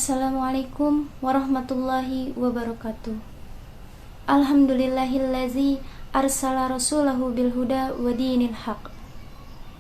Assalamualaikum warahmatullahi wabarakatuh. Alhamdulillahillazi arsala rasulahu bilhuda wa dinil haq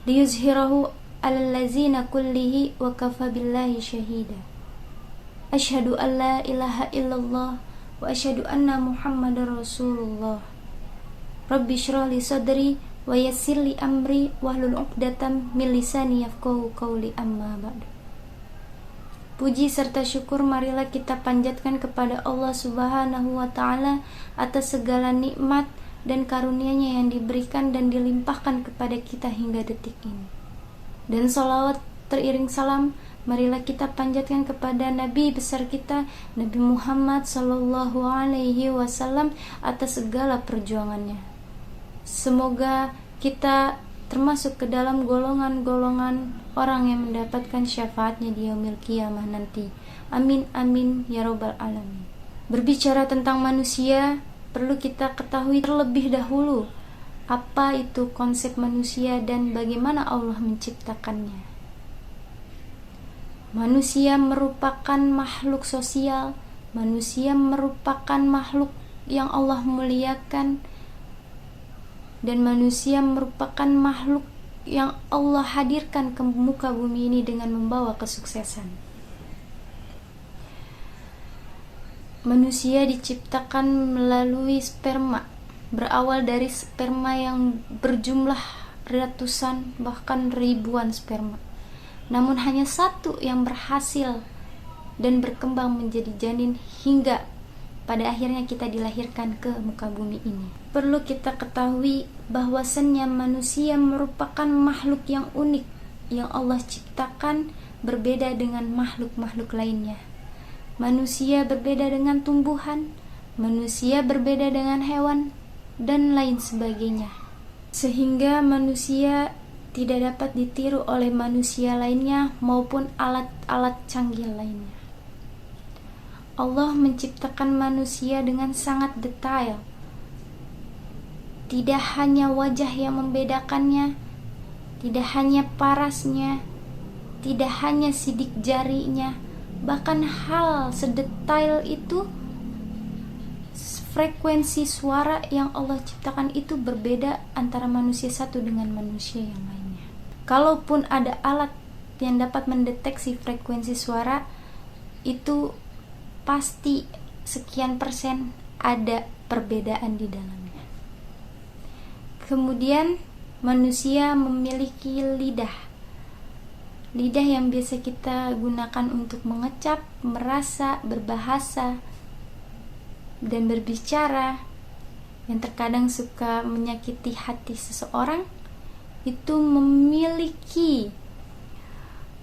liyuzhirahu alal ladzina kullihi wa kafa billahi syahida. Asyhadu an la ilaha illallah wa asyhadu anna muhammadar rasulullah. Rabbi shrah li sadri wa yassir li amri wahlul 'uqdatam min lisani yafqahu qawli, amma ba'du. Puji serta syukur marilah kita panjatkan kepada Allah Subhanahu wa ta'ala atas segala nikmat dan karunia-Nya yang diberikan dan dilimpahkan kepada kita hingga detik ini. Dan salawat teriring salam marilah kita panjatkan kepada Nabi besar kita, Nabi Muhammad sallallahu alaihi wasallam atas segala perjuangannya. Semoga kita termasuk ke dalam golongan-golongan orang yang mendapatkan syafaatnya di yaumil qiyamah nanti. Amin amin ya rabbal alamin. Berbicara tentang manusia, perlu kita ketahui terlebih dahulu apa itu konsep manusia dan bagaimana Allah menciptakannya. Manusia merupakan makhluk sosial, manusia merupakan makhluk yang Allah muliakan, dan manusia merupakan makhluk yang Allah hadirkan ke muka bumi ini dengan membawa kesuksesan. Manusia diciptakan melalui sperma, berawal dari sperma yang berjumlah ratusan bahkan ribuan sperma. Namun hanya satu yang berhasil dan berkembang menjadi janin hingga pada akhirnya kita dilahirkan ke muka bumi ini. Perlu kita ketahui bahwasannya manusia merupakan makhluk yang unik yang Allah ciptakan, berbeda dengan makhluk-makhluk lainnya. Manusia berbeda dengan tumbuhan, manusia berbeda dengan hewan, dan lain sebagainya. Sehingga manusia tidak dapat ditiru oleh manusia lainnya maupun alat-alat canggih lainnya. Allah menciptakan manusia dengan sangat detail. Tidak hanya wajah yang membedakannya, tidak hanya parasnya, tidak hanya sidik jarinya, bahkan hal sedetail itu, frekuensi suara yang Allah ciptakan itu berbeda antara manusia satu dengan manusia yang lainnya. Kalaupun ada alat yang dapat mendeteksi frekuensi suara, itu pasti sekian persen ada perbedaan di dalamnya. Kemudian manusia memiliki lidah yang biasa kita gunakan untuk mengecap, merasa, berbahasa, dan berbicara, yang terkadang suka menyakiti hati seseorang. Itu memiliki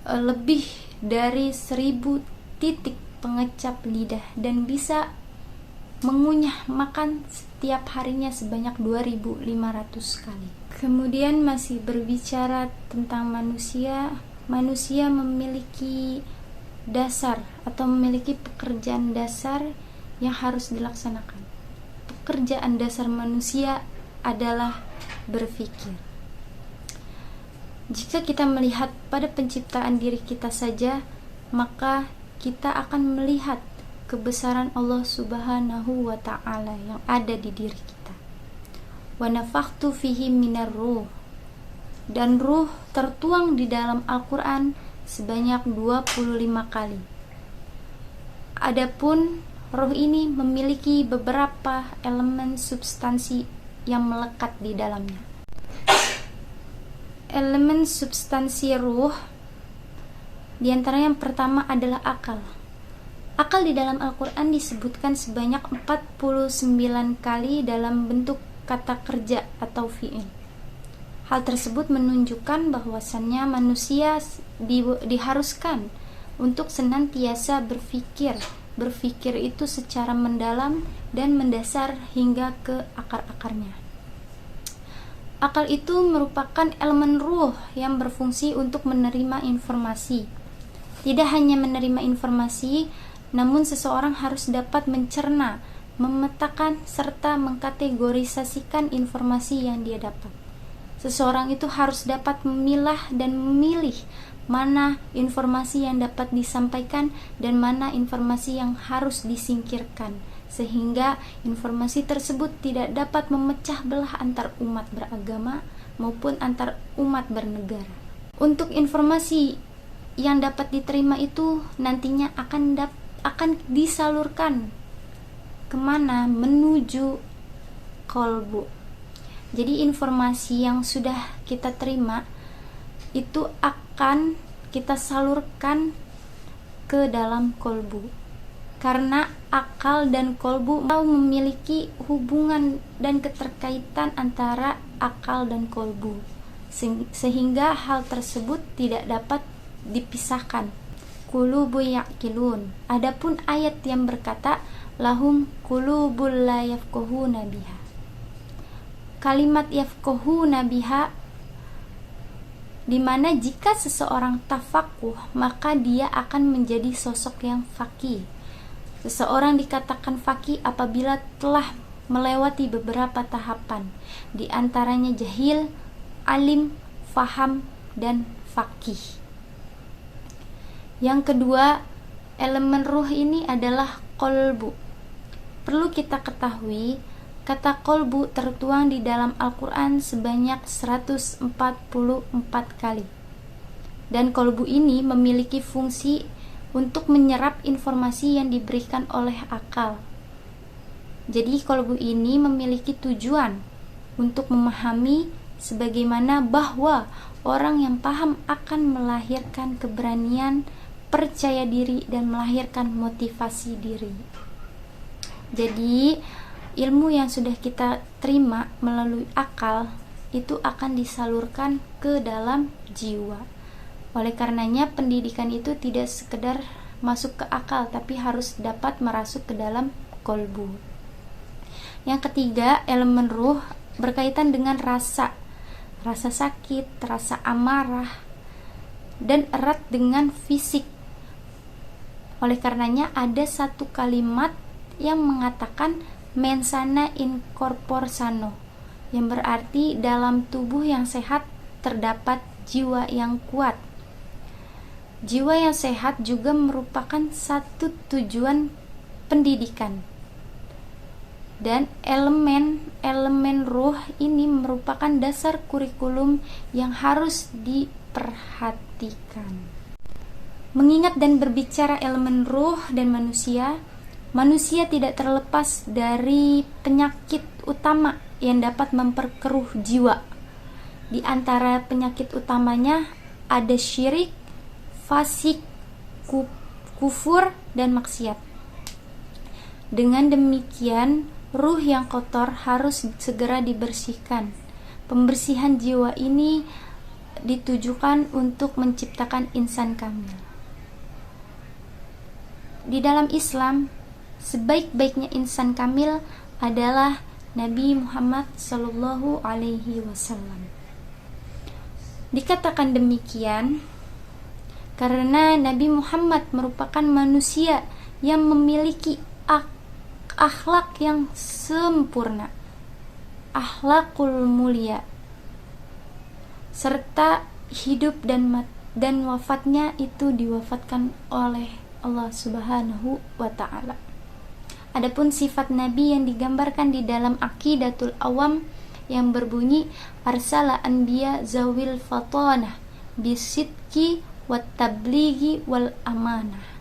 lebih dari 1000 titik pengecap lidah dan bisa mengunyah makan setiap harinya sebanyak 2500 kali. Kemudian masih berbicara tentang manusia memiliki dasar atau memiliki pekerjaan dasar yang harus dilaksanakan. Pekerjaan dasar manusia adalah berpikir. Jika kita melihat pada penciptaan diri kita saja, maka kita akan melihat kebesaran Allah Subhanahu wa ta'ala yang ada di diri kita. Wa nafakhtu fihi minar ruh, dan ruh tertuang di dalam Al-Quran sebanyak 25 kali. Adapun ruh ini memiliki beberapa elemen substansi yang melekat di dalamnya. Elemen substansi ruh di antara yang pertama adalah akal. Akal di dalam Al-Quran disebutkan sebanyak 49 kali dalam bentuk kata kerja atau fi'il. Hal tersebut menunjukkan bahwasannya manusia diharuskan untuk senantiasa berpikir. Berpikir itu secara mendalam dan mendasar hingga ke akar-akarnya. Akal itu merupakan elemen ruh yang berfungsi untuk menerima informasi. Tidak hanya menerima informasi, namun seseorang harus dapat mencerna, memetakan, serta mengkategorisasikan informasi yang dia dapat. Seseorang itu harus dapat memilah dan memilih mana informasi yang dapat disampaikan dan mana informasi yang harus disingkirkan, sehingga informasi tersebut tidak dapat memecah belah antar umat beragama maupun antar umat bernegara. Untuk informasi yang dapat diterima itu nantinya akan disalurkan kemana? Menuju kolbu. Jadi informasi yang sudah kita terima itu akan kita salurkan ke dalam kolbu, karena akal dan kolbu memiliki hubungan dan keterkaitan antara akal dan kolbu, sehingga hal tersebut tidak dapat dipisahkan. Qulubu ya'qilun. Adapun ayat yang berkata lahum qulubul la yafqahuna biha, kalimat yafqahuna biha di mana jika seseorang tafakuh maka dia akan menjadi sosok yang faqih. Seseorang dikatakan faqih apabila telah melewati beberapa tahapan, di antaranya jahil, alim, faham, dan faqih. Yang kedua, elemen ruh ini adalah kolbu. Perlu kita ketahui, kata kolbu tertuang di dalam Al-Quran sebanyak 144 kali. Dan kolbu ini memiliki fungsi untuk menyerap informasi yang diberikan oleh akal. Jadi kolbu ini memiliki tujuan untuk memahami, sebagaimana bahwa orang yang paham akan melahirkan keberanian, percaya diri, dan melahirkan motivasi diri. Jadi ilmu yang sudah kita terima melalui akal itu akan disalurkan ke dalam jiwa. Oleh karenanya pendidikan itu tidak sekedar masuk ke akal, tapi harus dapat merasuk ke dalam kolbu. Yang ketiga, elemen ruh berkaitan dengan rasa sakit, rasa amarah, dan erat dengan fisik. Oleh karenanya ada satu kalimat yang mengatakan mensana in corpore sano, yang berarti dalam tubuh yang sehat terdapat jiwa yang kuat. Jiwa yang sehat juga merupakan satu tujuan pendidikan. Dan elemen ruh ini merupakan dasar kurikulum yang harus diperhatikan. Mengingat dan berbicara elemen ruh dan manusia tidak terlepas dari penyakit utama yang dapat memperkeruh jiwa. Di antara penyakit utamanya ada syirik, fasik, kufur, dan maksiat. Dengan demikian, ruh yang kotor harus segera dibersihkan. Pembersihan jiwa ini ditujukan untuk menciptakan insan kamil. Di dalam Islam, sebaik-baiknya insan kamil adalah Nabi Muhammad sallallahu alaihi wasallam. Dikatakan demikian karena Nabi Muhammad merupakan manusia yang memiliki akhlak yang sempurna, akhlakul mulia, serta hidup dan wafatnya itu diwafatkan oleh Allah Subhanahu wa ta'ala. Adapun sifat Nabi yang digambarkan di dalam Aqidatul Awam yang berbunyi arsala anbiya zawil fatanah bisidqi wat tablighi wal amanah.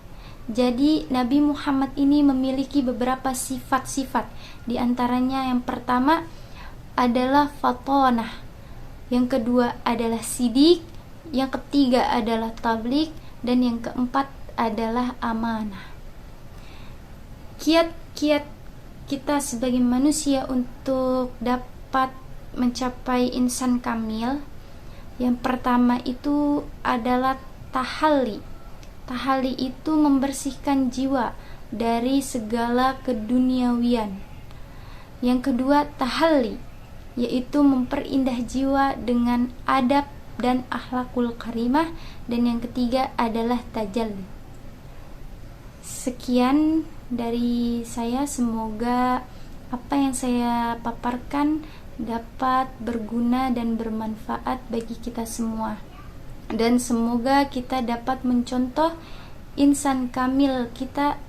Jadi Nabi Muhammad ini memiliki beberapa sifat-sifat. Di antaranya yang pertama adalah fatanah, yang kedua adalah sidik, yang ketiga adalah tabligh, dan yang keempat adalah amanah. Kiat-kiat kita sebagai manusia untuk dapat mencapai insan kamil, yang pertama itu adalah tahalli. Tahalli itu membersihkan jiwa dari segala keduniawian. Yang kedua tahalli, yaitu memperindah jiwa dengan adab dan akhlakul karimah. Dan yang ketiga adalah tajalli. Sekian dari saya, semoga apa yang saya paparkan dapat berguna dan bermanfaat bagi kita semua. dan semoga kita dapat mencontoh insan kamil kita,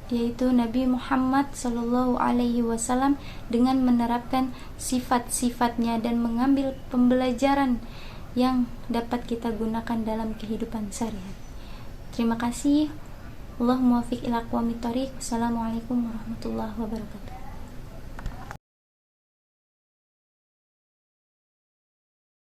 yaitu Nabi Muhammad Sallallahu Alaihi Wasallam, dengan menerapkan sifat-sifatnya dan mengambil pembelajaran yang dapat kita gunakan dalam kehidupan sehari-hari. Terima kasih. Allahumma wafiq ila aqwamit thoriq. Assalamualaikum warahmatullahi wabarakatuh.